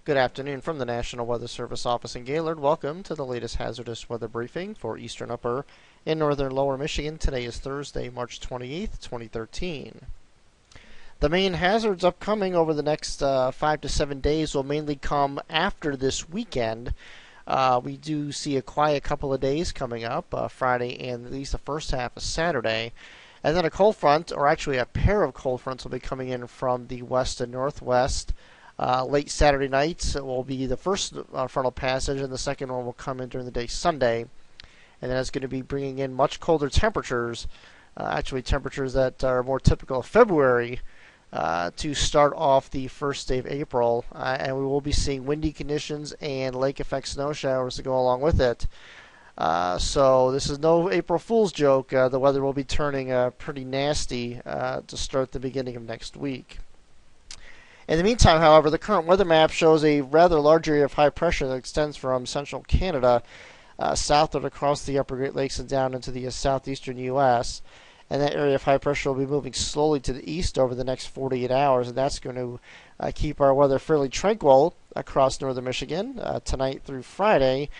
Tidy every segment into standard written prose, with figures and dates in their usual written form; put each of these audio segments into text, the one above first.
Good afternoon from the National Weather Service office in Gaylord. Welcome to the latest hazardous weather briefing for eastern upper and northern lower Michigan. Today is Thursday, March 28th, 2013. The main hazards upcoming over the next 5 to 7 days will mainly come after this weekend. We do see a quiet couple of days coming up, Friday and at least the first half of Saturday. And then a cold front, or actually a pair of cold fronts, will be coming in from the west and northwest. Late Saturday night will be the first frontal passage, and the second one will come in during the day Sunday. And then it's going to be bringing in much colder temperatures, actually temperatures that are more typical of February, to start off the first day of April. And we will be seeing windy conditions and lake effect snow showers to go along with it. So this is no April Fool's joke. The weather will be turning pretty nasty to start the beginning of next week. In the meantime, however, the current weather map shows a rather large area of high pressure that extends from central Canada southward across the upper Great Lakes and down into the southeastern U.S. And that area of high pressure will be moving slowly to the east over the next 48 hours, and that's going to keep our weather fairly tranquil across northern Michigan tonight through Friday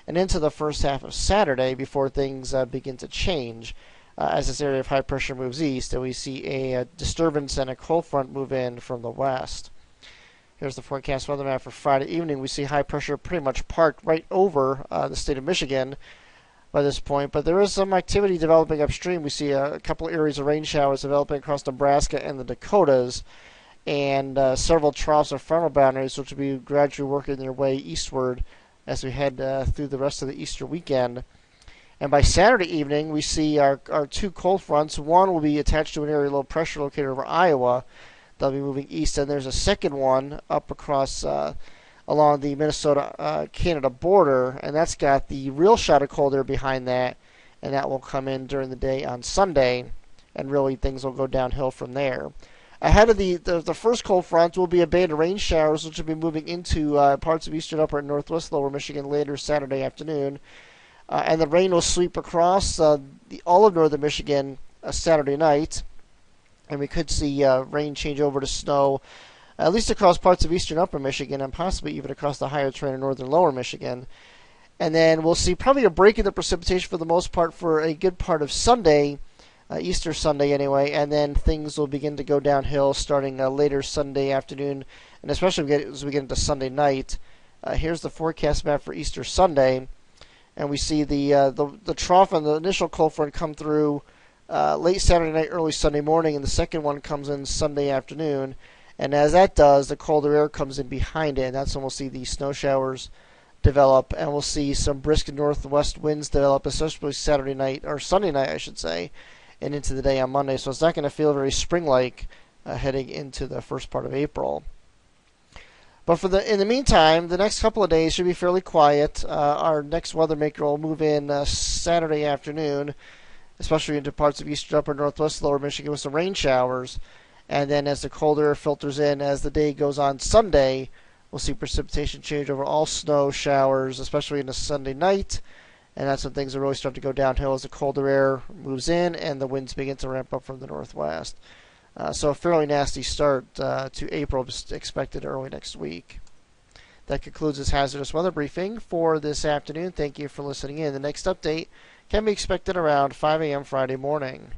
and into the first half of Saturday before things begin to change. As this area of high pressure moves east, and we see a disturbance and a cold front move in from the west. Here's the forecast weather map for Friday evening. We see high pressure pretty much parked right over the state of Michigan by this point, but there is some activity developing upstream. We see a couple areas of rain showers developing across Nebraska and the Dakotas, and several troughs of frontal boundaries, which will be gradually working their way eastward as we head through the rest of the Easter weekend. And by Saturday evening, we see our two cold fronts. One will be attached to an area of low pressure located over Iowa. They'll be moving east. And there's a second one up across along the Minnesota-Canada border. And that's got the real shot of cold air behind that. And that will come in during the day on Sunday. And really things will go downhill from there. Ahead of the first cold front will be a band of rain showers, which will be moving into parts of eastern upper and northwest lower Michigan later Saturday afternoon. And the rain will sweep across all of northern Michigan Saturday night. And we could see rain change over to snow, at least across parts of eastern upper Michigan and possibly even across the higher terrain in northern lower Michigan. And then we'll see probably a break in the precipitation for the most part for a good part of Sunday, Easter Sunday anyway. And then things will begin to go downhill starting later Sunday afternoon, and especially as we get into Sunday night. Here's the forecast map for Easter Sunday. And we see the trough and the initial cold front come through late Saturday night, early Sunday morning, and the second one comes in Sunday afternoon. And as that does, the colder air comes in behind it, and that's when we'll see the snow showers develop, and we'll see some brisk northwest winds develop, especially Saturday night, or Sunday night, I should say, and into the day on Monday. So it's not going to feel very spring-like heading into the first part of April. But in the meantime, the next couple of days should be fairly quiet. Our next weather maker will move in Saturday afternoon, especially into parts of eastern upper northwest lower Michigan with some rain showers. And then as the cold air filters in as the day goes on Sunday, we'll see precipitation change over all snow showers, especially into Sunday night. And that's when things will really start to go downhill as the colder air moves in and the winds begin to ramp up from the northwest. So a fairly nasty start to April expected early next week. That concludes this hazardous weather briefing for this afternoon. Thank you for listening in. The next update can be expected around 5 a.m. Friday morning.